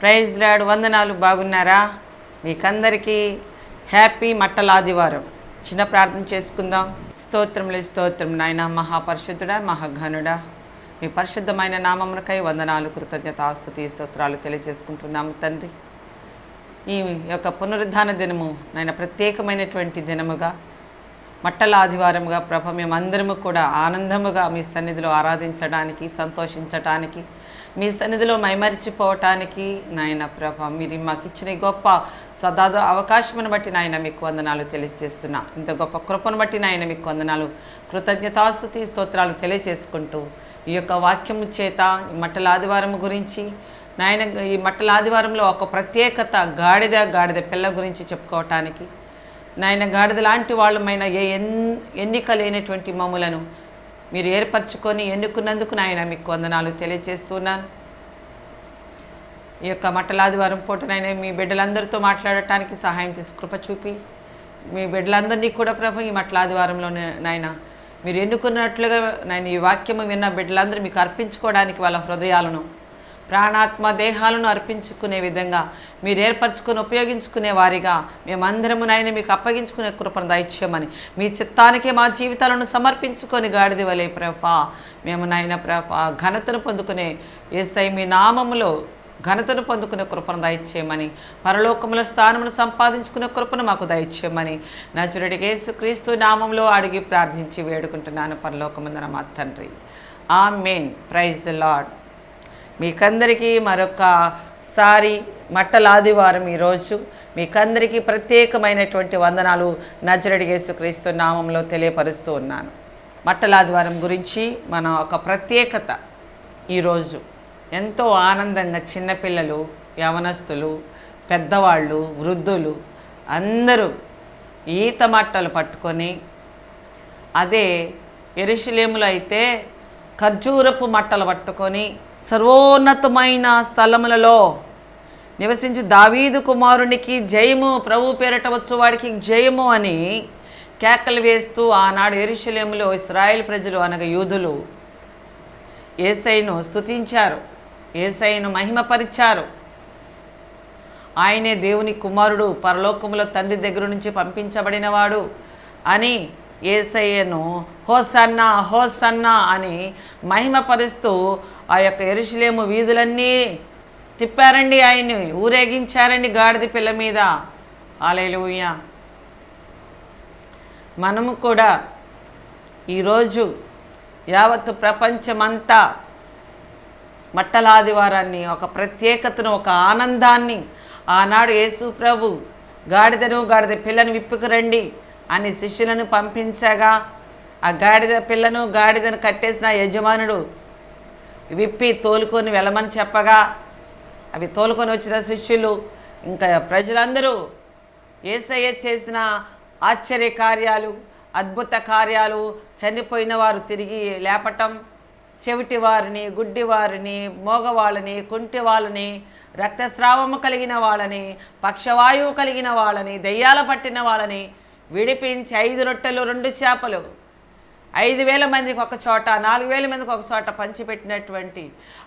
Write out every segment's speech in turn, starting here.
Praise lord. వందనాలు. బాగున్నారా? మీకందరికీ హ్యాపీ మట్టల ఆదివారం. చిన్న ప్రార్థన చేసుకుందాం. స్తోత్రములు స్తోత్రం నాయన, మహాపరిశుద్ధుడా, మహాఘనుడా, మీ పరిశుద్ధమైన నామమునకై వందనాలు, కృతజ్ఞతాస్తుతి స్తోత్రాలు తెలియజేసుకుంటున్నాము తండ్రి. ఈ యొక్క పునరుద్ధాన దినము నాయన ప్రత్యేకమైనటువంటి దినముగా, మట్టల ఆదివారముగా ప్రభ మేమందరము కూడా ఆనందముగా మీ సన్నిధిలో ఆరాధించడానికి, సంతోషించటానికి, మీ సన్నిధిలో మైమరిచిపోవటానికి నాయన ప్రభ మీరు మాకు ఇచ్చిన గొప్ప సదాద అవకాశమును బట్టి నాయన మీకు వందనాలు తెలియజేస్తున్నా. ఇంత గొప్ప కృపను బట్టి నాయన మీకు వందనాలు, కృతజ్ఞతాస్తుతి స్తోత్రాలు తెలియజేసుకుంటూ ఈ యొక్క వాక్యము చేత ఈ మట్టల ఆదివారం గురించి నాయన, ఈ మట్టల ఆదివారంలో ఒక ప్రత్యేకత గాడిద పిల్ల గురించి చెప్పుకోవటానికి నాయన, గాడిద లాంటి వాళ్ళమైన ఎన్నిక లేనటువంటి మమ్ములను మీరు ఏర్పరచుకొని ఎన్నుకున్నందుకు నాయన మీకు వందనాలు తెలియజేస్తున్నాను. ఈ యొక్క మట్టల ఆదివారం పూటనైనా మీ బిడ్డలందరితో మాట్లాడటానికి సహాయం చేసి కృప చూపి, మీ బిడ్డలందరినీ కూడా ప్రభు ఈ మట్టల ఆదివారంలో నాయన మీరు ఎన్నుకున్నట్లుగా నాయన ఈ వాక్యము విన్న బిడ్డలందరూ మీకు అర్పించుకోవడానికి వాళ్ళ హృదయాలను, ప్రాణాత్మ దేహాలను అర్పించుకునే విధంగా మీరు ఏర్పరచుకొని ఉపయోగించుకునే వారిగా మేమందరము నాయన మీకు అప్పగించుకునే కృపను దయచేయమని, మీ చిత్తానికే మా జీవితాలను సమర్పించుకొని గాడిద వలె ప్రభా మేము నాయన ప్రభా ఘనతను పొందుకునే యేసయ్య మీ నామములో ఘనతను పొందుకునే కృపను దయచేయమని, పరలోకముల స్థానమును సంపాదించుకునే కృపను మాకు దయచేయమని నజరుడికి యేసుక్రీస్తు నామంలో అడిగి ప్రార్థించి వేడుకుంటున్నాను పరలోకమందున మా తండ్రి. ఆమేన్. Praise the Lord. మీకందరికీ మరొకసారి మట్టల ఆదివారం ఈరోజు మీకందరికీ ప్రత్యేకమైనటువంటి వందనాలు నజరుడికి యేసుక్రీస్తు నామంలో తెలియపరుస్తూ ఉన్నాను. మట్టల ఆదివారం గురించి మన ఒక ప్రత్యేకత ఈరోజు ఎంతో ఆనందంగా చిన్నపిల్లలు, యవనస్తులు, పెద్దవాళ్ళు, వృద్ధులు అందరూ ఈత మట్టలు పట్టుకొని, అదే యెరూషలేములో అయితే ఖర్జూరపు మట్టలు పట్టుకొని సర్వోన్నతమైన స్థలములలో నివసించి దావీదు కుమారునికి జయము, ప్రభు పేరట వచ్చువాడికి జయము అని కేకలు వేస్తూ ఆనాడు యెరూషలేములో ఇశ్రాయేలు ప్రజలు అనగా యూదులు యేసయ్యను స్తుతించారు, యేసయ్యను మహిమపరిచారు. ఆయనే దేవుని కుమారుడు, పరలోకములో తండ్రి దగ్గర నుంచి పంపించబడినవాడు అని యేసయ్యను హోసన్నా హోసన్నా అని మహిమపరుస్తూ ఆ యొక్క యెరూషలేము వీధులన్నీ తిప్పారండి, ఆయన్ని ఊరేగించారండి గాడిద పిల్ల మీద. హల్లెలూయా. మనము కూడా ఈరోజు యావత్తు ప్రపంచమంతా మట్టల ఆదివారాన్ని, ఒక ప్రత్యేకతను, ఒక ఆనందాన్ని, ఆనాడు యేసు ప్రభు గాడిద పిల్లను విప్పుకురండి అని శిష్యులను పంపించగా ఆ గాడిదను కట్టేసిన యజమానుడు విప్పి తోలుకొని వెళ్ళమని చెప్పగా అవి తోలుకొని వచ్చిన శిష్యులు ఇంకా ప్రజలందరూ యేసయ్య చేసిన ఆశ్చర్య కార్యాలు, అద్భుత కార్యాలు, చనిపోయిన వారు తిరిగి లేపటం, చెవిటి వారిని, గుడ్డి వారిని, మోగవాళ్ళని, కుంటి వాళ్ళని, రక్తస్రావము కలిగిన వాళ్ళని, పక్షవాయువు కలిగిన వాళ్ళని, దెయ్యాల పట్టిన వాళ్ళని విడిపించి 5 రొట్టెలు 2 చేపలు 5,000 మందికి ఒక చోట, 4,000 మందికి ఒక చోట పంచిపెట్టినటువంటి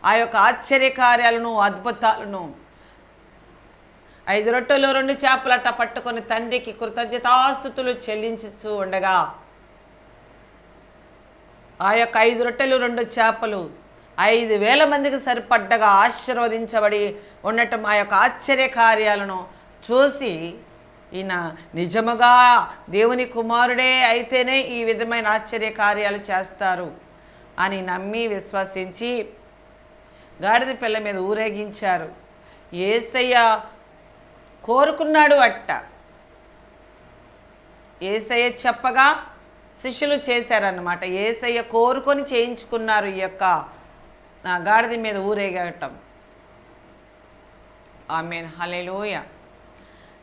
ఆ యొక్క ఆశ్చర్య కార్యాలను, అద్భుతాలను 5 రొట్టెలు 2 చేపలట పట్టుకొని తండ్రికి కృతజ్ఞతాస్తుతులు చెల్లించుతూ ఉండగా ఆ యొక్క 5 రొట్టెలు 2 చేపలు 5,000 మందికి సరిపడ్డగా ఆశీర్వదించబడి ఉండటం, ఆ యొక్క ఆశ్చర్య కార్యాలను చూసి ఈయన నిజముగా దేవుని కుమారుడే అయితేనే ఈ విధమైన ఆశ్చర్య కార్యాలు చేస్తారు అని నమ్మి విశ్వసించి గాడిద పిల్ల మీద ఊరేగించారు. యేసయ్య కోరుకున్నాడు అట్ట. యేసయ్య చెప్పగా శిష్యులు చేశారన్నమాట. యేసయ్య కోరుకొని చేయించుకున్నారు ఈ యొక్క గాడిద మీద ఊరేగటం. ఆమేన్. హల్లెలూయా.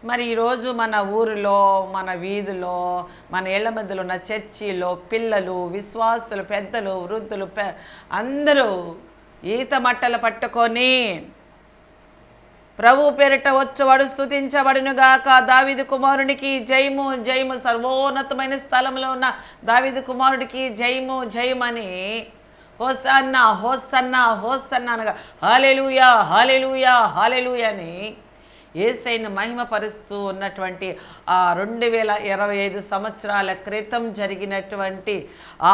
మరి ఈరోజు మన ఊరిలో, మన వీధిలో, మన ఇళ్ల మధ్యలో ఉన్న చర్చిలో పిల్లలు, విశ్వాసులు, పెద్దలు, వృద్ధులు అందరూ ఈత మట్టలు పట్టుకొని ప్రభు పేరిట వచ్చువాడు స్తుతించబడునుగాక, దావీదు కుమారునికి జయము జయము, సర్వోన్నతమైన స్థలంలో ఉన్న దావీదు కుమారుడికి జయము జయమని హోసన్నా హోసన్నా హోసన్నా అనగా హల్లెలూయా హల్లెలూయా హల్లెలూయా అని యేసయ్యను మహిమపరుస్తూ ఉన్నటువంటి ఆ 2025 సంవత్సరాల క్రితం జరిగినటువంటి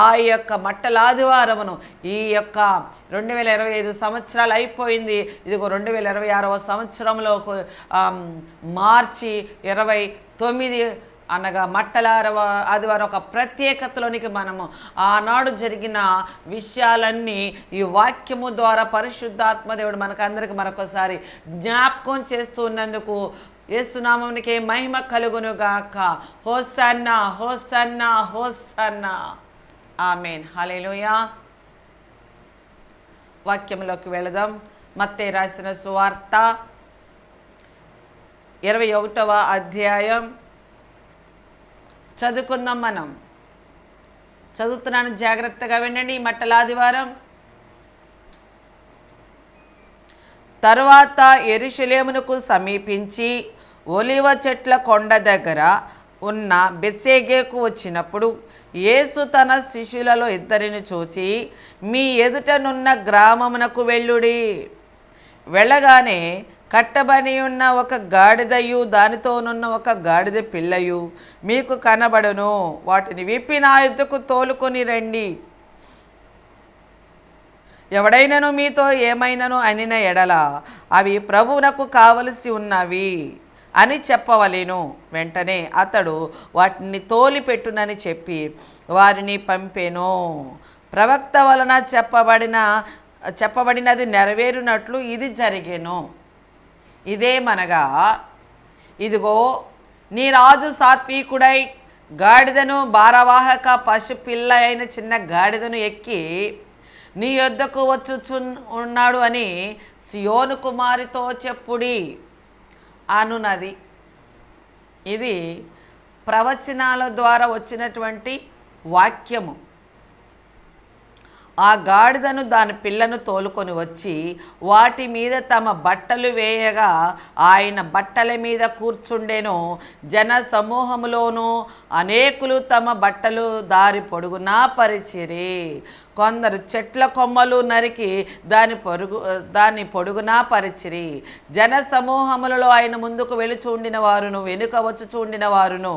ఆ యొక్క మట్టల ఆదివారమును ఈ యొక్క 2025 సంవత్సరాలు అయిపోయింది. ఇదిగో 2026వ సంవత్సరంలో మార్చి 29 అనగా మట్టల ఆదివారం ఒక ప్రత్యేకతలోనికి మనము ఆనాడు జరిగిన విషయాలన్నీ ఈ వాక్యము ద్వారా పరిశుద్ధాత్మదేవుడు మనకందరికి మరొకసారి జ్ఞాపకం చేస్తూ ఉన్నందుకు యేసునామమునికే మహిమ కలుగునుగాక. Hosanna hosanna hosanna. Amen. Hallelujah. వాక్యంలోకి వెళదాం. మత్తయి రాసిన సువార్త 21వ అధ్యాయం చదువుకుందాం. మనం చదువుతున్నాను, జాగ్రత్తగా వినండి. ఈ మట్టల ఆదివారం తరువాత యెరూషలేమునకు సమీపించి ఒలివ చెట్ల కొండ దగ్గర ఉన్న బెత్సేగేకు వచ్చినప్పుడు యేసు తన శిష్యులలో 2 చూచి, మీ ఎదుటనున్న గ్రామమునకు వెళ్ళుడి. వెళ్ళగానే కట్టబడి ఉన్న ఒక గాడిదయు దానితోనున్న ఒక గాడిద పిల్లయు మీకు కనబడును. వాటిని విప్పి నా యొద్దకు తోలుకొని రండి. ఎవడైనను మీతో ఏమైనను అనిన ఎడల అవి ప్రభువునకు కావలసి ఉన్నవి అని చెప్పవలెను. వెంటనే అతడు వాటిని తోలిపెట్టునని చెప్పి వారిని పంపెను. ప్రవక్త వలన చెప్పబడినది నెరవేరునట్లు ఇది జరిగెను. ఇదేమనగా, ఇదిగో నీ రాజు సాత్వికుడై గాడిదను భారవాహక పశుపిల్ల అయిన చిన్న గాడిదను ఎక్కి నీ యొద్దకు వచ్చుచున్నాడు అని సియోను కుమారితో చెప్పుడి అనునది. ఇది ప్రవచనాల ద్వారా వచ్చినటువంటి వాక్యము. ఆ గాడిదను దాని పిల్లను తోలుకొని వచ్చి వాటి మీద తమ బట్టలు వేయగా ఆయన బట్టల మీద కూర్చుండెను. జన సమూహములోనూ అనేకులు తమ బట్టలు దారి పొడుగునా పరిచిరి. కొందరు చెట్ల కొమ్మలు నరికి దాని పొడుగునా పరిచిరి. జన సమూహములలో ఆయన ముందుకు వెలుచుండిన వారును వెనుక వచ్చుచుండిన వారును,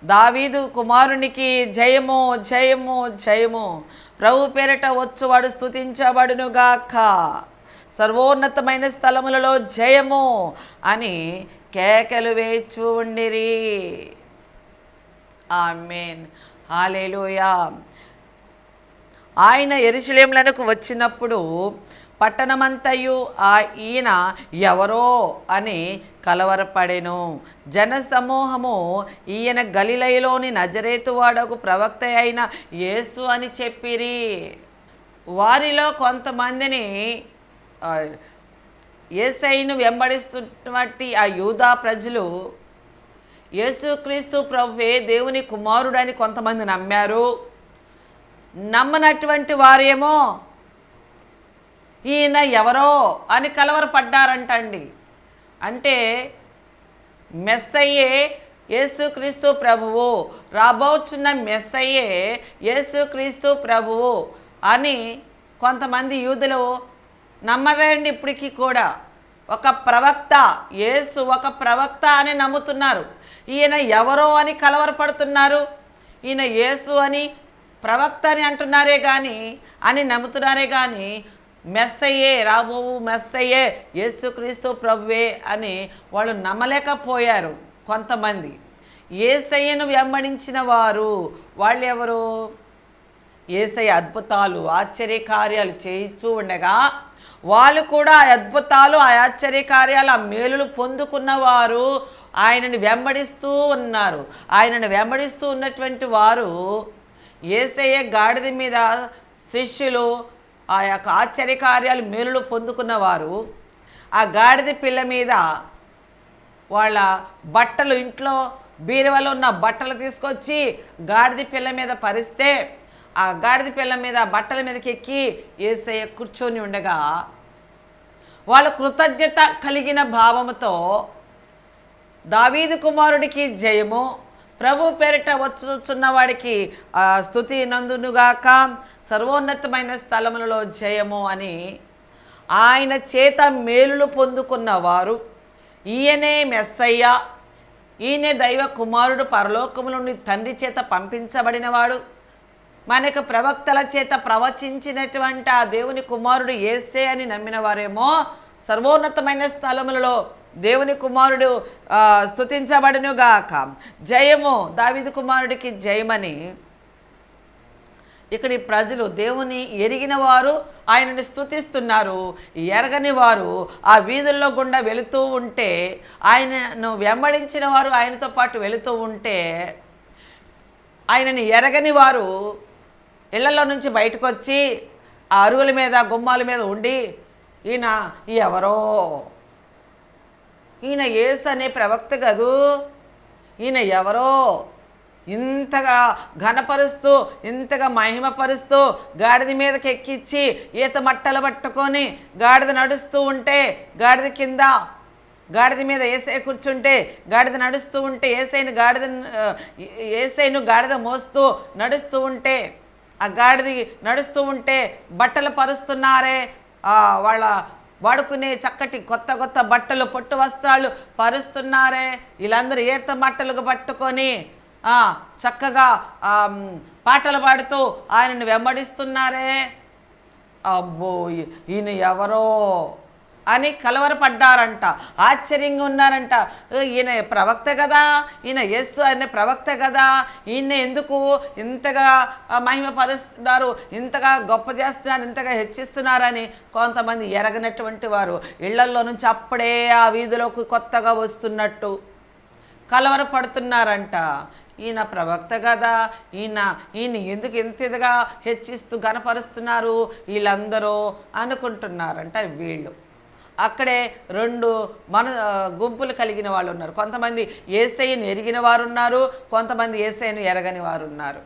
దావీదు కుమారునికి జయము జయము జయము, ప్రభు పేరిట వచ్చువాడు స్తుతించబడునుగాక, సర్వోన్నతమైన స్థలములలో జయము అని కేకలు వేచు ఉండిరి. ఆమేన్. హల్లెలూయా. ఆయన యెరూషలేమునకు వచ్చినప్పుడు పట్టణమంతయు ఈయన ఎవరో అని కలవరపడెను. జనసమూహము ఈయన గలిలయలోని నజరేతువాడకు ప్రవక్త అయిన యేసు అని చెప్పిరి. వారిలో కొంతమందిని యేసయ్యను వెంబడిస్తున్నటువంటి ఆ యూదా ప్రజలు యేసుక్రీస్తు ప్రభువే దేవుని కుమారుడని కొంతమంది నమ్మారు. నమ్మనటువంటి వారేమో ఈయన ఎవరో అని కలవరపడ్డారంటండి. అంటే మెస్సయ్యే యేసుక్రీస్తు ప్రభువు, రాబోచున్న మెస్సయ్యే యేసుక్రీస్తు ప్రభువు అని కొంతమంది యూదులు నమ్మరండి. ఇప్పటికీ కూడా ఒక ప్రవక్త, యేసు ఒక ప్రవక్త అని నమ్ముతున్నారు. ఈయన ఎవరో అని కలవరపడుతున్నారు. ఈయన యేసు అని ప్రవక్త అని అంటున్నారే కానీ, అని నమ్ముతున్నారే కానీ మెస్సయ్యే, రాబోవు మెస్సయ్యే యేసుక్రీస్తు ప్రభువే అని వాళ్ళు నమ్మలేకపోయారు కొంతమంది. యేసయ్యను వెంబడించిన వారు వాళ్ళు ఎవరు? యేసయ్య అద్భుతాలు ఆశ్చర్యకార్యాలు చేయిస్తూ ఉండగా వాళ్ళు కూడా ఆ అద్భుతాలు ఆ ఆశ్చర్యకార్యాలు ఆ మేలులు పొందుకున్నవారు ఆయనని వెంబడిస్తూ ఉన్నారు. ఆయనను వెంబడిస్తూ ఉన్నటువంటి వారు యేసయ్య గాడిద మీద శిష్యులు ఆ యొక్క ఆశ్చర్యకార్యాలు మేలులు పొందుకున్నవారు ఆ గాడిద పిల్ల మీద వాళ్ళ బట్టలు, ఇంట్లో బీరువాలో ఉన్న బట్టలు తీసుకొచ్చి గాడిద పిల్ల మీద పరిస్తే ఆ గాడిద పిల్ల మీద బట్టల మీదకి ఎక్కి యేసయ్య కూర్చొని ఉండగా వాళ్ళ కృతజ్ఞత కలిగిన భావముతో దావీదు కుమారుడికి జయము, ప్రభు పేరిట వచ్చుచున్న వాడికి స్తుతి నందునుగాక, సర్వోన్నతమైన స్థలములలో జయము అని ఆయన చేత మేలులు పొందుకున్నవారు, ఈయనే మెస్సయ్య, ఈయనే దైవ కుమారుడు, పరలోకము నుండి తండ్రి చేత పంపించబడినవాడు, మనకు ప్రవక్తల చేత ప్రవచించినటువంటి ఆ దేవుని కుమారుడు యేసే అని నమ్మిన వారేమో సర్వోన్నతమైన స్థలములలో దేవుని కుమారుడు స్తుతించబడునుగాక, జయము దావీదు కుమారుడికి జయమని ఇక్కడి ప్రజలు దేవుని ఎరిగిన వారు ఆయనని స్తుతిస్తున్నారు. ఎరగని వారు ఆ వీధుల్లో గుండా వెళుతూ ఉంటే, ఆయనను వెంబడించిన వారు ఆయనతో పాటు వెళుతూ ఉంటే, ఆయనని ఎరగని వారు ఇళ్లలో నుంచి బయటకు వచ్చి ఆ అరుగుల మీద గుమ్మాల మీద ఉండి, ఈయన ఎవరో, ఈయన యేసు అనే ప్రవక్త కదూ, ఈయన ఎవరో ఇంతగా ఘనపరుస్తూ ఇంతగా మహిమపరుస్తూ గాడిద మీదకి ఎక్కించి ఈత మట్టలు పట్టుకొని గాడిద నడుస్తూ ఉంటే, గాడిద కింద గాడిద మీద ఏసై కూర్చుంటే గాడిద నడుస్తూ ఉంటే, ఏసైను గాడిద మోస్తూ నడుస్తూ ఉంటే, ఆ గాడిది నడుస్తూ ఉంటే బట్టలు పరుస్తున్నారే, వాళ్ళ వాడుకునే చక్కటి కొత్త కొత్త బట్టలు పొట్టు వస్త్రాలు పరుస్తున్నారే, వీళ్ళందరూ ఈత మట్టలకు పట్టుకొని చక్కగా పాటలు పాడుతూ ఆయనను వెంబడిస్తున్నారే, అబ్బో ఈయన ఎవరో అని కలవరపడ్డారంట, ఆశ్చర్యంగా ఉన్నారంట. ఈయన ప్రవక్త కదా, ఈయన యేసు అనే ప్రవక్త కదా, ఈయన ఎందుకు ఇంతగా మహిమపరుస్తున్నారు, ఇంతగా గొప్ప చేస్తున్నారు, ఇంతగా హెచ్చిస్తున్నారని కొంతమంది ఎరగనటువంటి వారు ఇళ్లల్లో నుంచి అప్పుడే ఆ వీధిలోకి కొత్తగా వస్తున్నట్టు కలవరపడుతున్నారంట. ఈయన ప్రవక్త కదా, ఈయన ఎందుకు ఇంతగా హెచ్చిస్తూ గనపరుస్తున్నారు వీళ్ళందరూ అనుకుంటున్నారంట. వీళ్ళు అక్కడే రెండు గుంపులు కలిగిన వాళ్ళు ఉన్నారు. కొంతమంది యేసయ్యను ఎరిగిన వారు ఉన్నారు, కొంతమంది యేసయ్యను ఎరగని వారు ఉన్నారు.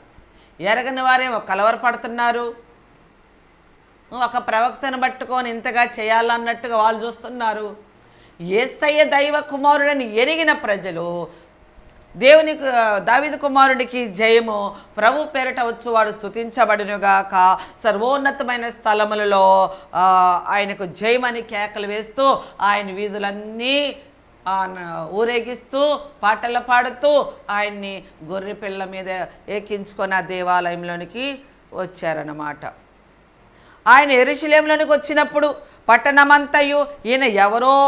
ఎరగని వారేమో కలవరపడుతున్నారు, ఒక ప్రవక్తను పట్టుకొని ఇంతగా చేయాలన్నట్టుగా వాళ్ళు చూస్తున్నారు. యేసయ్య దైవ కుమారుడని ఎరిగిన ప్రజలు దేవుని దావీదు కుమారుడికి జయము, ప్రభు పేరిట వచ్చువాడు స్తుతించబడునుగాక, సర్వోన్నతమైన స్థలములలో ఆయనకు జయమని కేకలు వేస్తూ ఆయన వీధులన్నీ ఊరేగిస్తూ పాటలు పాడుతూ ఆయన్ని గొర్రె పిల్ల మీద ఎక్కించుకొని ఆ దేవాలయంలోనికి వచ్చారన్నమాట. ఆయన యెరూషలేములోనికి వచ్చినప్పుడు పట్టణమంతయు ఈయన ఎవరో,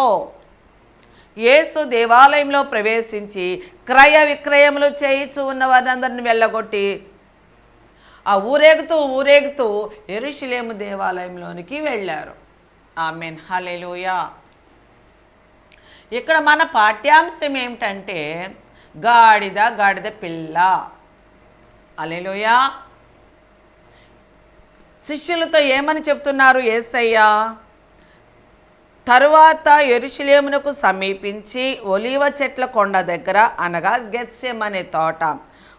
యేసు దేవాలయంలో ప్రవేశించి క్రయ విక్రయములు చేయించు ఉన్న వారందరిని వెళ్ళగొట్టి ఊరేగుతూ యెరూషలేము దేవాలయంలోనికి వెళ్ళారు. ఆమేన్, హల్లెలూయా. ఇక్కడ మన పాఠ్యాంశం ఏమిటంటే గాడిద పిల్ల. హల్లెలూయా. శిష్యులతో ఏమని చెప్తున్నారు యేసయ్య? తరువాత యెరూషలేమునకు సమీపించి ఒలీవ చెట్ల కొండ దగ్గర, అనగా గెత్సెమనే తోట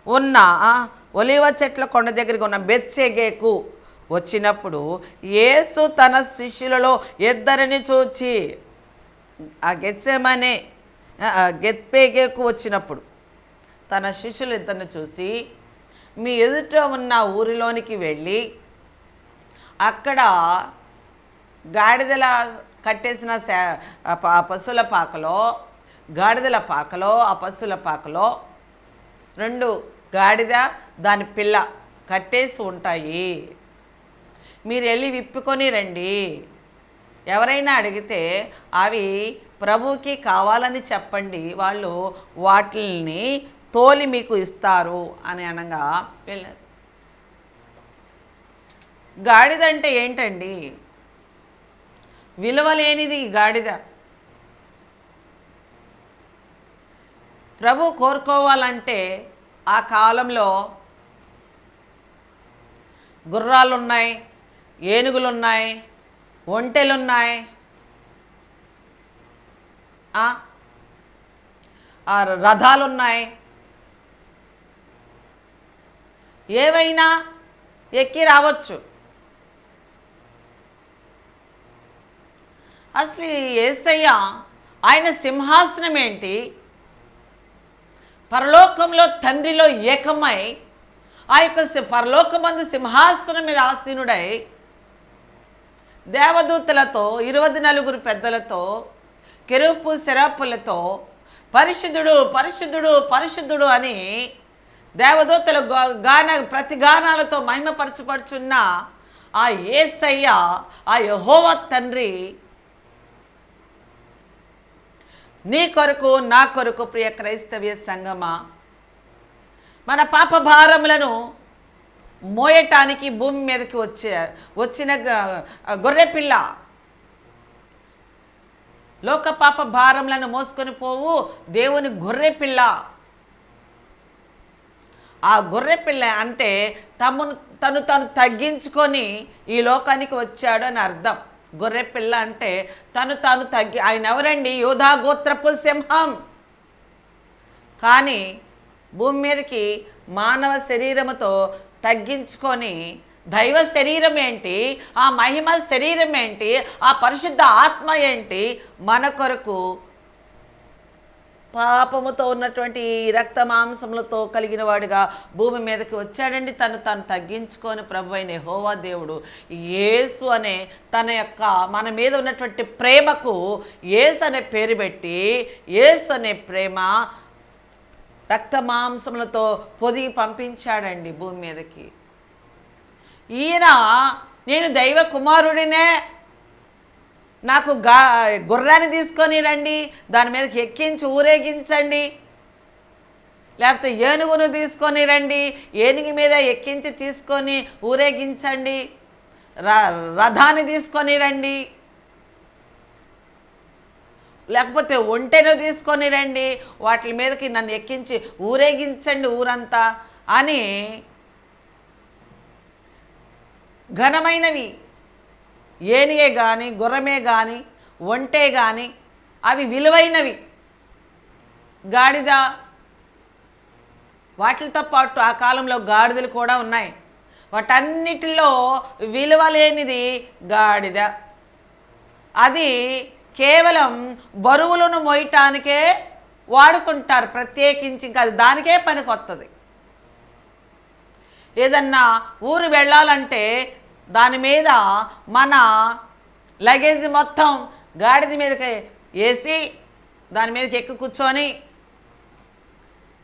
ఉన్న ఒలీవ చెట్ల కొండ దగ్గరికి ఉన్న బెత్సెగేకు వచ్చినప్పుడు యేసు తన శిష్యులలో ఇద్దరిని చూచి, ఆ గెత్సెమనే గెత్పేగేకు వచ్చినప్పుడు తన శిష్యులు ఇద్దరిని చూసి, మీ ఎదుట ఉన్న ఊరిలోనికి వెళ్ళి అక్కడ గాడిదల కట్టేసిన పశువుల పాకలో, గాడిదల పాకలో, ఆ పశువుల పాకలో 2 గాడిద దాని పిల్ల కట్టేసి ఉంటాయి, మీరు వెళ్ళి విప్పుకొని రండి. ఎవరైనా అడిగితే అవి ప్రభువుకి కావాలని చెప్పండి, వాళ్ళు వాటిని తోలి మీకు ఇస్తారు అని అనగా వెళ్ళారు. గాడిద అంటే ఏంటండి? విలువలేనిది గాడిద. ప్రభు కోరుకోవాలంటే ఆ కాలంలో గుర్రాలున్నాయి, ఏనుగులున్నాయి, ఒంటెలున్నాయి, రథాలున్నాయి, ఏవైనా ఎక్కి రావచ్చు. అసలు యేసయ్య ఆయన సింహాసనం ఏంటి, పరలోకంలో తండ్రిలో ఏకమై ఆ యొక్క పరలోకమందు సింహాసనం మీద ఆసీనుడై దేవదూతలతో 24 పెద్దలతో కెరూబు సెరాపులతో పరిశుద్ధుడు పరిశుద్ధుడు పరిశుద్ధుడు అని దేవదూతల ప్రతి గానాలతో మహిమపరచబడుచున్న ఆ యేసయ్య, ఆ యెహోవా తండ్రి నీ కొరకు నా కొరకు ప్రియ క్రైస్తవ్య సంగమా మన పాప భారములను మోయటానికి భూమి మీదకి వచ్చిన గొర్రెపిల్ల, లోక పాప భారములను మోసుకొని పోవు దేవుని గొర్రెపిల్ల. ఆ గొర్రెపిల్ల అంటే తను తగ్గించుకొని ఈ లోకానికి వచ్చాడు అని అర్థం. గొర్రెపిల్ల అంటే తను తగ్గి, ఆయన ఎవరండి? యూదా గోత్రపు సింహం. కానీ భూమి మీదకి మానవ శరీరముతో తగ్గించుకొని దైవ శరీరం ఏంటి, ఆ మహిమ శరీరం ఏంటి, ఆ పరిశుద్ధ ఆత్మ ఏంటి, మన కొరకు పాపముతో ఉన్నటువంటి రక్త మాంసములతో కలిగిన వాడిగా భూమి మీదకి వచ్చాడండి. తను తగ్గించుకొని ప్రభు అయిన యెహోవా దేవుడు యేసు అనే తన యొక్క మన మీద ఉన్నటువంటి ప్రేమకు యేసు అనే పేరు పెట్టి, యేసు అనే ప్రేమ రక్త మాంసములతో పొదిగి పంపించాడండి భూమి మీదకి. ఈయన నేను దైవ కుమారుడినే, నాకు గుర్రాన్ని తీసుకొని రండి, దాని మీదకి ఎక్కించి ఊరేగించండి, లేకపోతే ఏనుగును తీసుకొని రండి, ఏనుగు మీద ఎక్కించి తీసుకొని ఊరేగించండి, రథాన్ని తీసుకొని రండి, లేకపోతే ఒంటెను తీసుకొని రండి, వాటి మీదకి నన్ను ఎక్కించి ఊరేగించండి ఊరంతా అని ఘనమైనవి ఏనిగే కానీ గుర్రమే కానీ ఒంటే కానీ అవి విలువైనవి. గాడిద, వాటితో పాటు ఆ కాలంలో గాడిదలు కూడా ఉన్నాయి. వాటన్నిటిలో విలువ లేనిది గాడిద. అది కేవలం బరువులను మోయటానికే వాడుకుంటారు, ప్రత్యేకించి ఇంకా అది దానికే పనికొత్తది. ఏదన్నా ఊరు వెళ్ళాలంటే దాని మీద మన లగేజ్ మొత్తం గాడిద మీదకి వేసి దాని మీదకి ఎక్కి కూర్చొని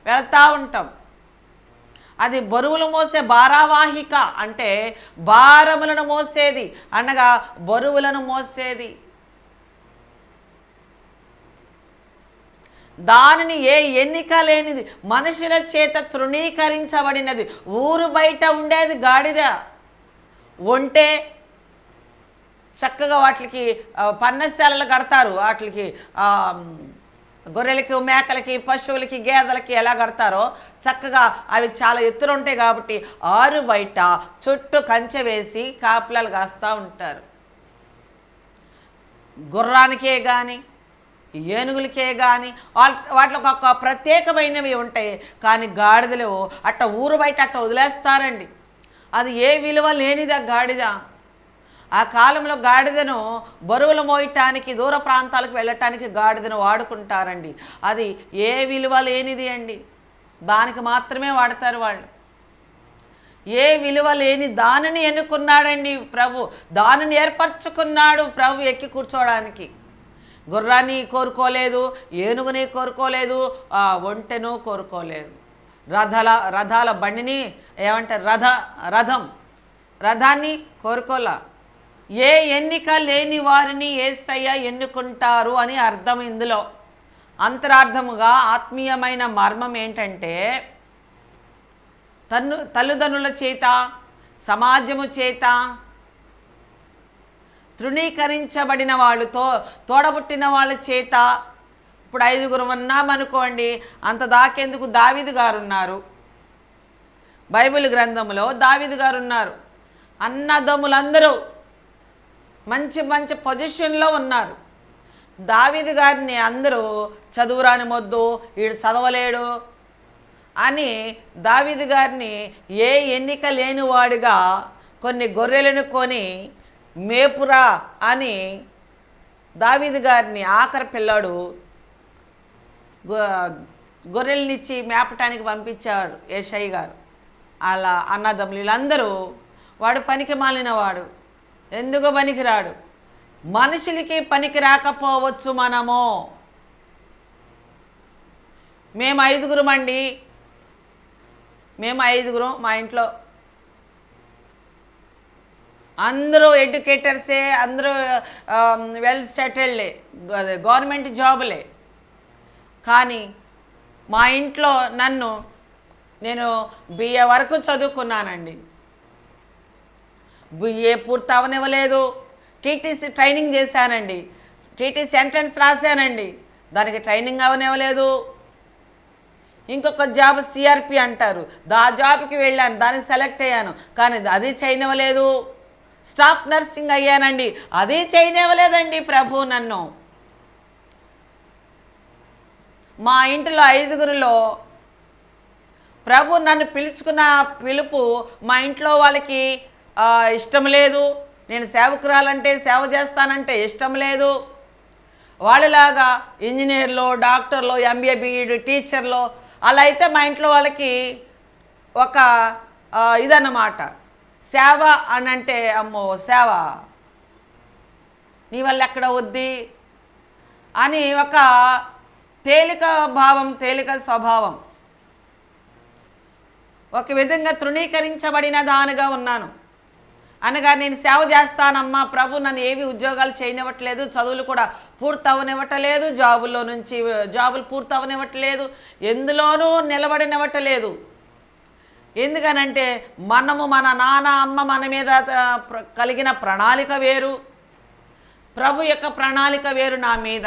వెళ్తూ ఉంటాం. అది బరువులు మోసే భారావాహిక, అంటే భారములను మోసేది అనగా బరువులను మోసేది. దానిని ఏ ఎన్నిక లేనిది, మనుషుల చేత తృణీకరించబడినది. ఊరు బయట ఉండేది గాడిద. ఒంటే చక్కగా వాటికి పన్నశాలలు కడతారు, వాటికి గొర్రెలకి మేకలకి పశువులకి గేదెలకి ఎలా కడతారో చక్కగా అవి చాలా ఎత్తులు ఉంటాయి కాబట్టి ఆరు బయట చుట్టూ కంచె వేసి కాపలాలు కాస్తూ ఉంటారు. గుర్రానికే కానీ ఏనుగులకే కానీ వాటికి ఒక ప్రత్యేకమైనవి ఉంటాయి. కానీ గాడిదలు అట్ట ఊరు బయట అట్ట వదిలేస్తారండి. అది ఏ విలువ లేనిది ఆ గాడిద. ఆ కాలంలో గాడిదను బరువులు మోయటానికి దూర ప్రాంతాలకు వెళ్ళటానికి గాడిదను వాడుకుంటారండి. అది ఏ విలువ లేనిది అండి, దానికి మాత్రమే వాడతారు వాళ్ళు. ఏ విలువ లేని దానిని ఎన్నుకున్నాడండి ప్రభు, దానిని ఏర్పరచుకున్నాడు ప్రభు ఎక్కి కూర్చోవడానికి. గుర్రాన్ని కోరుకోలేదు, ఏనుగుని కోరుకోలేదు, ఒంటెను కోరుకోలేదు, రథాల బండిని ఏమంటారు రథాన్ని కోరుకోలా. ఏ ఎన్నిక లేని వారిని యేసయ్య ఎన్నుకుంటారు అని అర్థం. ఇందులో అంతరార్థముగా ఆత్మీయమైన మర్మం ఏంటంటే తల్లిదండ్రుల చేత సమాజము చేత తృణీకరించబడిన వాళ్ళతో తోడబుట్టిన వాళ్ళ చేత, ఇప్పుడు 5 ఉన్నామనుకోండి, అంత దాకేందుకు దావీదు గారు ఉన్నారు, బైబిల్ గ్రంథంలో దావీదు గారు ఉన్నారు. అన్నదమ్ములందరూ మంచి మంచి పొజిషన్లో ఉన్నారు. దావీదు గారిని అందరూ చదువురాని మొద్దు, వీడు చదవలేడు అని దావీదు గారిని ఏ ఎన్నిక లేనివాడిగా కొన్ని గొర్రెలను కొని మేపురా అని దావీదు గారిని ఆఖరి పిల్లాడు గొర్రెలనిచ్చి మేపటానికి పంపించాడు యేషయ్య గారు. అలా అన్నదమ్ములు వీళ్ళందరూ వాడు పనికి మాలినవాడు, ఎందుకు పనికిరాడు, మనుషులకి పనికి రాకపోవచ్చు, మేము ఐదుగురం అండి, మా ఇంట్లో అందరూ ఎడ్యుకేటర్సే, అందరూ వెల్ సెటిల్డే, గవర్నమెంట్ జాబులే. కానీ మా ఇంట్లో నేను బిఏ వరకు చదువుకున్నానండి, బిఏ పూర్తి అవనివ్వలేదు. టీటీసీ ట్రైనింగ్ చేశానండి, టీటీసీ ఎంట్రన్స్ రాశానండి, దానికి ట్రైనింగ్ అవనివ్వలేదు. ఇంకొక జాబ్ సిఆర్పి అంటారు, ఆ జాబ్కి వెళ్ళాను, దానికి సెలెక్ట్ అయ్యాను, కానీ అది చేయనివ్వలేదు. స్టాఫ్ నర్సింగ్ అయ్యానండి, అది చేయనివ్వలేదండి ప్రభు నన్ను. మా ఇంటిలో ఐదుగురిలో ప్రభు నన్ను పిలుచుకున్న పిలుపు మా ఇంట్లో వాళ్ళకి ఇష్టం లేదు. నేను సేవకురాలంటే, సేవ చేస్తానంటే ఇష్టం లేదు. వాళ్ళలాగా ఇంజనీర్లో, డాక్టర్లో, ఎంబీఏ బీఈడి టీచర్లో అలా అయితే మా ఇంట్లో వాళ్ళకి ఒక ఇదన్నమాట. సేవ అని అంటే అమ్మో సేవ నీ వల్ల ఎక్కడ వద్ది అని ఒక తేలిక భావం, తేలిక స్వభావం, ఒక విధంగా తృణీకరించబడిన దానిగా ఉన్నాను. అనగా నేను సేవ చేస్తానమ్మా, ప్రభు నన్ను ఏవి ఉద్యోగాలు చేయనివ్వట్లేదు, చదువులు కూడా పూర్తి అవనివ్వట్లేదు, జాబులు పూర్తి అవనివ్వట్లేదు, ఎందులోనూ నిలబడినివ్వట్లేదు. ఎందుకనంటే మన నాన్న అమ్మ మన మీద కలిగిన ప్రణాళిక వేరు, ప్రభు యొక్క ప్రణాళిక వేరు నా మీద.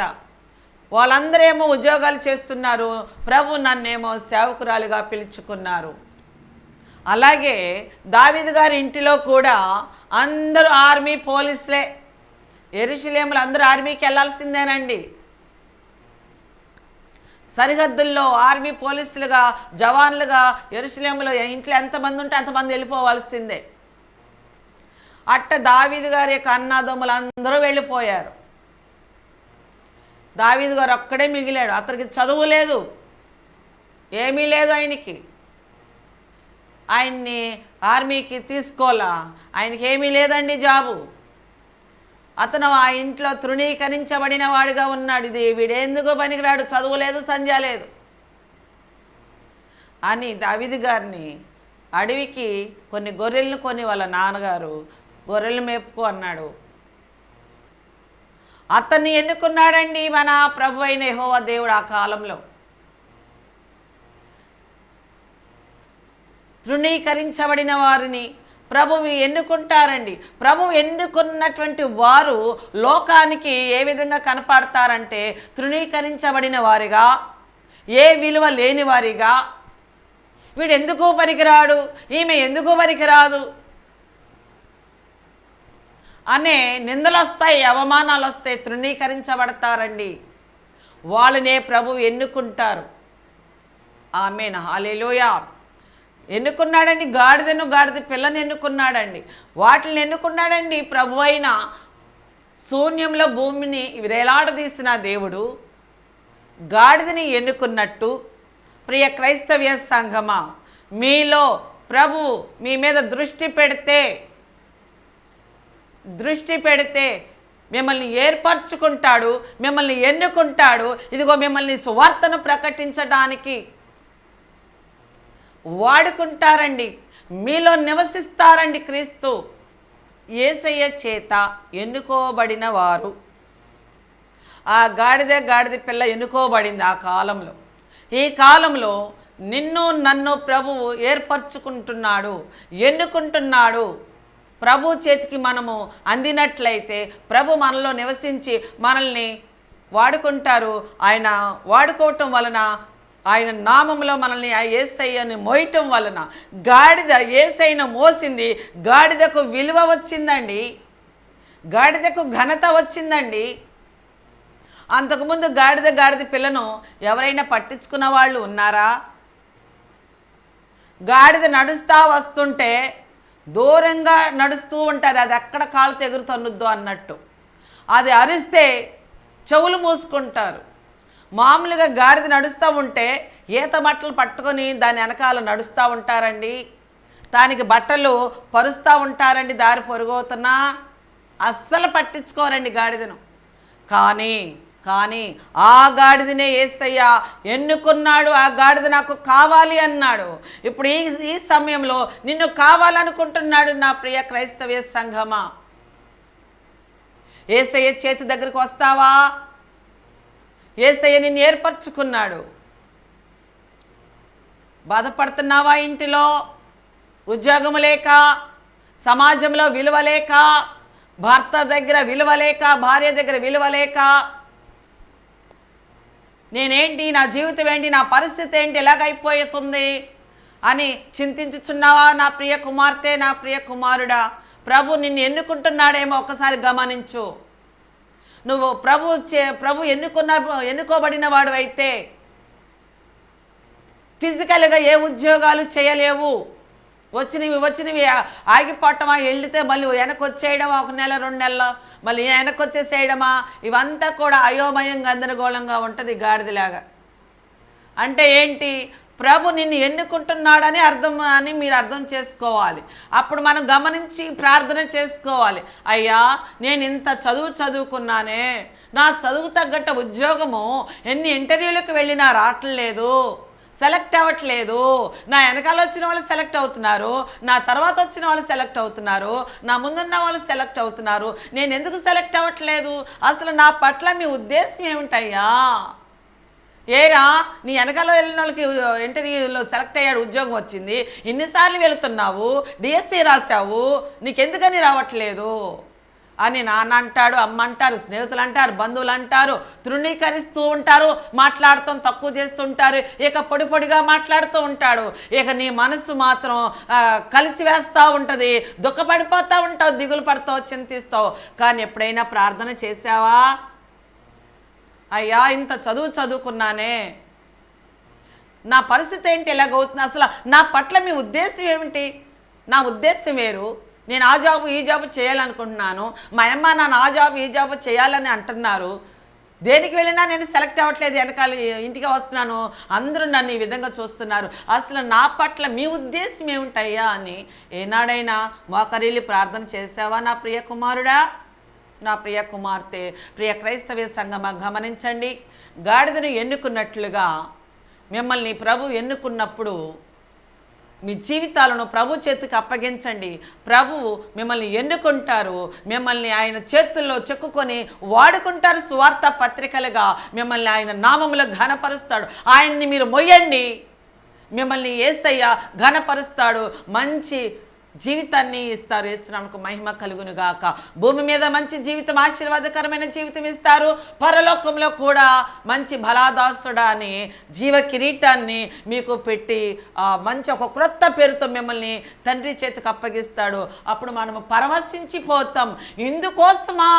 వాళ్ళందరేమో ఉద్యోగాలు చేస్తున్నారు, ప్రభు నన్నేమో సేవకురాలిగా పిలుచుకున్నారు. అలాగే దావీదు గారి ఇంటిలో కూడా అందరూ ఆర్మీ పోలీసులే. యెరూషలేములో అందరూ ఆర్మీకి వెళ్ళాల్సిందేనండి. సరిహద్దుల్లో ఆర్మీ పోలీసులుగా, జవాన్లుగా యెరూషలేములో ఇంట్లో ఎంతమంది ఉంటే అంతమంది వెళ్ళిపోవాల్సిందే. అట్ట దావీదు గారి యొక్క అన్నదమ్ములు అందరూ వెళ్ళిపోయారు. దావీదు గారు ఒక్కడే మిగిలాడు. అతనికి చదువు లేదు, ఏమీ లేదు ఆయనకి. ఆయన్ని ఆర్మీకి తీసుకోవాలా, ఆయనకి ఏమీ లేదండి జాబు. అతను ఆ ఇంట్లో తృణీకరించబడిన వాడిగా ఉన్నాడు. ఇది వీడేందుకు పనికిరాడు, చదువు లేదు, సంధ్య లేదు అని దావీదు గారిని అడవికి కొన్ని గొర్రెలను కొని వాళ్ళ నాన్నగారు గొర్రెలు మేపుకో అన్నాడు. అతన్ని ఎన్నుకున్నాడండి మన ప్రభు అయిన యెహోవా దేవుడు. ఆ కాలంలో తృణీకరించబడిన వారిని ప్రభువు ఎన్నుకుంటారండి. ప్రభువు ఎన్నుకున్నటువంటి వారు లోకానికి ఏ విధంగా కనపడతారంటే తృణీకరించబడిన వారిగా, ఏ విలువ లేని వారిగా, వీడు ఎందుకు పనికిరాడు, ఈమె ఎందుకు పనికిరాదు అనే నిందలు వస్తాయి, అవమానాలు వస్తాయి, తృణీకరించబడతారండి. వాళ్ళనే ప్రభువు ఎన్నుకుంటారు. ఆమేన్, హల్లెలూయా. ఎన్నుకున్నాడండి. గాడిద పిల్లని ఎన్నుకున్నాడండి. వాటిని ఎన్నుకున్నాడండి. ప్రభు అయిన శూన్యంలో భూమిని వేలాడదీసిన దేవుడు గాడిదని ఎన్నుకున్నట్టు ప్రియ క్రైస్తవ్య సంఘమా, మీలో ప్రభు మీ మీద దృష్టి పెడితే మిమ్మల్ని ఏర్పరచుకుంటాడు, మిమ్మల్ని ఎన్నుకుంటాడు. ఇదిగో మిమ్మల్ని సువార్తను ప్రకటించడానికి వాడుకుంటారండి. మీలో నివసిస్తారండి క్రీస్తు. యేసయ్య చేత ఎన్నుకోబడిన వారు. ఆ గాడిద పిల్ల ఎన్నుకోబడింది ఆ కాలంలో. ఈ కాలంలో నిన్ను నన్ను ప్రభువు ఏర్పరచుకుంటున్నాడు, ఎన్నుకుంటున్నాడు. ప్రభు చేతికి మనము అందినట్లయితే ప్రభు మనలో నివసించి మనల్ని వాడుకుంటారు. ఆయన వాడుకోవటం వలన, ఆయన నామంలో మనల్ని ఆ యేసయ్యని మోయటం వలన, గాడిద యేసయ్యను మోసింది, గాడిదకు విలువ వచ్చిందండి, గాడిదకు ఘనత వచ్చిందండి. అంతకుముందు గాడిద పిల్లను ఎవరైనా పట్టించుకున్న వాళ్ళు ఉన్నారా? గాడిద నడుస్తూ వస్తుంటే దూరంగా నడుస్తూ ఉంటారు, అది ఎక్కడ కాలు ఎగురు తన్నుద్దు అన్నట్టు. అది అరిస్తే చెవులు మూసుకుంటారు. మామూలుగా గాడిద నడుస్తూ ఉంటే ఈత బట్టలు పట్టుకొని దాని వెనకాల నడుస్తూ ఉంటారండి, దానికి బట్టలు పరుస్తూ ఉంటారండి, దారి పొరుగవుతున్నా అస్సలు పట్టించుకోరండి గాడిదను. కానీ ఆ గాడిదనే యేసయ్య ఎన్నుకున్నాడు. ఆ గాడిద నాకు కావాలి అన్నాడు. ఇప్పుడు ఈ సమయంలో నిన్ను కావాలనుకుంటున్నాడు నా ప్రియ క్రైస్తవ సంఘమా. యేసయ్య చేతి దగ్గరికి వస్తావా? యేసయ్య నిన్ను ఏర్పరచుకున్నాడు. బాధపడుతున్నావా? ఇంటిలో ఉద్యోగం లేక, సమాజంలో విలువ లేక, భర్త దగ్గర విలువ లేక, భార్య దగ్గర విలువ లేక, నేనేంటి, నా జీవితం ఏంటి, నా పరిస్థితి ఏంటి, ఎలాగైపోతుంది అని చింతించుచున్నావా నా ప్రియ కుమార్తె, నా ప్రియ కుమారుడా? ప్రభు నిన్ను ఎన్నుకుంటున్నాడేమో ఒకసారి గమనించు. నువ్వు ప్రభు ఎన్నుకోబడిన వాడు అయితే ఫిజికల్గా ఏ ఉద్యోగాలు చేయలేవు. వచ్చినవి ఆగిపోవటమా, వెళ్తే మళ్ళీ వెనక్కి వచ్చేయడమా, 1 నెల 2 నెలలు మళ్ళీ వెనక్కి వచ్చేసేయడమా, ఇవంతా కూడా అయోమయం గందరగోళంగా ఉంటుంది గాడిదలాగా. అంటే ఏంటి? ప్రభు నిన్ను ఎన్నుకుంటున్నాడని మీరు అర్థం చేసుకోవాలి. అప్పుడు మనం గమనించి ప్రార్థన చేసుకోవాలి. అయ్యా, నేను ఇంత చదువుకున్నానే, నా చదువు తగ్గట్టు ఉద్యోగము ఎన్ని ఇంటర్వ్యూలకు వెళ్ళినా రావట్లేదు, సెలెక్ట్ అవ్వట్లేదు. నా వెనకాల వచ్చిన వాళ్ళు సెలెక్ట్ అవుతున్నారు, నా తర్వాత వచ్చిన వాళ్ళు సెలెక్ట్ అవుతున్నారు, నా ముందున్న వాళ్ళు సెలెక్ట్ అవుతున్నారు. నేను ఎందుకు సెలెక్ట్ అవ్వట్లేదు? అసలు నా పట్ల మీ ఉద్దేశం ఏమిటయ్యా? ఏరా, నీ వెనకాల వెళ్ళిన వాళ్ళకి ఇంటర్వ్యూలో సెలెక్ట్ అయ్యాడు, ఉద్యోగం వచ్చింది, ఇన్నిసార్లు వెళుతున్నావు, డిఎస్సి రాశావు, నీకెందుకని రావట్లేదు అని నాన్న అంటాడు, అమ్మ అంటారు, స్నేహితులు అంటారు, బంధువులు అంటారు, తృణీకరిస్తూ ఉంటారు, మాట్లాడటం తక్కువ చేస్తుంటారు, ఇక పొడిగా మాట్లాడుతూ ఉంటాడు. ఇక నీ మనసు మాత్రం కలిసి వేస్తూ ఉంటుంది, దుఃఖపడిపోతూ ఉంటావు, దిగులు పడతావు, చింతిస్తావు. కానీ ఎప్పుడైనా ప్రార్థన చేశావా? అయ్యా, ఇంత చదువుకున్నానే, నా పరిస్థితి ఏంటి, ఎలాగవుతుంది, అసలు నా పట్ల మీ ఉద్దేశం ఏమిటి? నా ఉద్దేశం వేరు, నేను ఆ జాబు ఈ జాబు చేయాలనుకుంటున్నాను, మా అమ్మ నాన్న ఆ జాబు ఈ జాబు చేయాలని అంటున్నారు, దేనికి వెళ్ళినా నేను సెలెక్ట్ అవ్వట్లేదు, వెనకాల ఇంటికి వస్తున్నాను, అందరూ నన్ను ఈ విధంగా చూస్తున్నారు, అసలు నా పట్ల మీ ఉద్దేశం ఏమిటయ్యా అని ఏనాడైనా మోకరిల్లి ప్రార్థన చేసావా నా ప్రియ కుమారుడా, నా ప్రియ కుమార్తె? ప్రియ క్రైస్తవ సంఘమా, గమనించండి. గాడిదను ఎన్నుకున్నట్లుగా మిమ్మల్ని ప్రభు ఎన్నుకున్నప్పుడు మీ జీవితాలను ప్రభు చేతికి అప్పగించండి. ప్రభువు మిమ్మల్ని ఎన్నుకుంటారు, మిమ్మల్ని ఆయన చేతుల్లో చెక్కుకొని వాడుకుంటారు. సువార్త పత్రికలుగా మిమ్మల్ని ఆయన నామములో ఘనపరుస్తాడు. ఆయన్ని మీరు మొయ్యండి, మిమ్మల్ని యేసయ్య ఘనపరుస్తాడు, మంచి జీవితాన్ని ఇస్తారు. యేసునామమునకు మహిమ కలుగును గాక. భూమి మీద మంచి జీవితం, ఆశీర్వాదకరమైన జీవితం ఇస్తారు, పరలోకంలో కూడా మంచి బలాదాసుడా అని జీవ కిరీటాన్ని మీకు పెట్టి మంచి ఒక క్రొత్త పేరుతో మిమ్మల్ని తండ్రి చేతికి అప్పగిస్తాడు. అప్పుడు మనము పరవశించిపోతాం. ఇందుకోసమా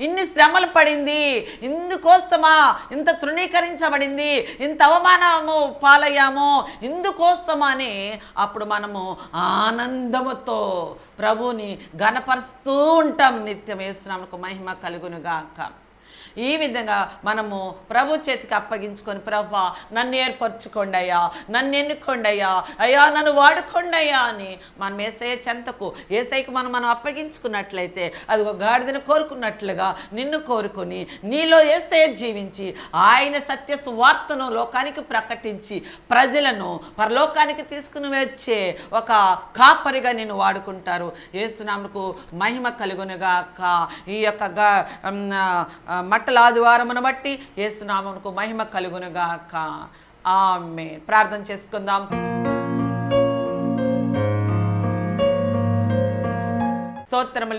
ఇన్ని శ్రమలు పడింది, ఇందుకోసమా ఇంత తృణీకరించబడింది, ఇంత అవమానము పాలయ్యాము, ఇందుకోసమని అప్పుడు మనము ఆనందము ప్రభుని ఘనపరుస్తూ ఉంటాం. నిత్యం యేసునామమునకు మహిమ కలుగును గాక. ఈ విధంగా మనము ప్రభు చేతికి అప్పగించుకొని, ప్రభువా నన్ను ఏర్పరచుకోండి అయ్యా, నన్ను ఎన్నుకోండి అయ్యా, అయ్యా నన్ను వాడుకోండి అయ్యా అని మనం యేసయ్య చెంతకు, యేసయ్యకు మనం అప్పగించుకున్నట్లయితే అది ఒక గాడిదను కోరుకున్నట్లుగా నిన్ను కోరుకొని నీలో యేసయ్య జీవించి ఆయన సత్య సువార్తను లోకానికి ప్రకటించి ప్రజలను పరలోకానికి తీసుకుని వచ్చే ఒక కాపరిగా నిన్ను వాడుకుంటారు. యేసునామమునకు మహిమ కలుగునుగాక. ఈ యొక్క మట్టల ఆదివారమును బట్టి యేసునామమునకు మహిమ కలుగునుగాక. ఆమేన్. ప్రార్థన చేసుకుందాం.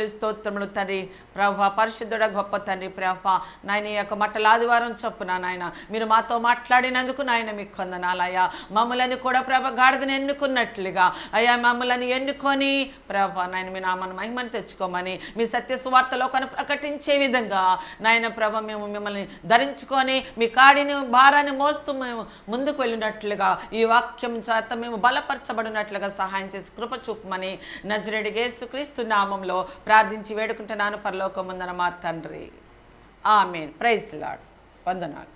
స్తోత్రములు తండ్రి, ప్రభా పరిశుద్ధుడ గొప్ప తండ్రి, ప్రభా నాయన ఈ యొక్క మట్టల ఆదివారం చొప్పున నాయన మీరు మాతో మాట్లాడినందుకు నాయన మీకు కొందనాలయ్యా. మమ్మల్ని కూడా ప్రభ గాడిదను ఎన్నుకున్నట్లుగా అయ్యా మమ్మల్ని ఎన్నుకొని ప్రభా నాయన మీ నామను మహిమను తెచ్చుకోమని, మీ సత్య సువార్తలో ప్రకటించే విధంగా నాయన ప్రభ మేము మిమ్మల్ని ధరించుకొని మీ కాడిని భారాన్ని మోస్తూ మేము ముందుకు వెళ్ళినట్లుగా ఈ వాక్యం చేత మేము బలపరచబడినట్లుగా సహాయం చేసి కృప చూపమని నజరేయుడైన యేసుక్రీస్తు నామములో ప్రార్థించి వేడుకుంటున్నాను పరలోకమందున్న మా తండ్రి. ఆమేన్. Praise the Lord. వందనాలు.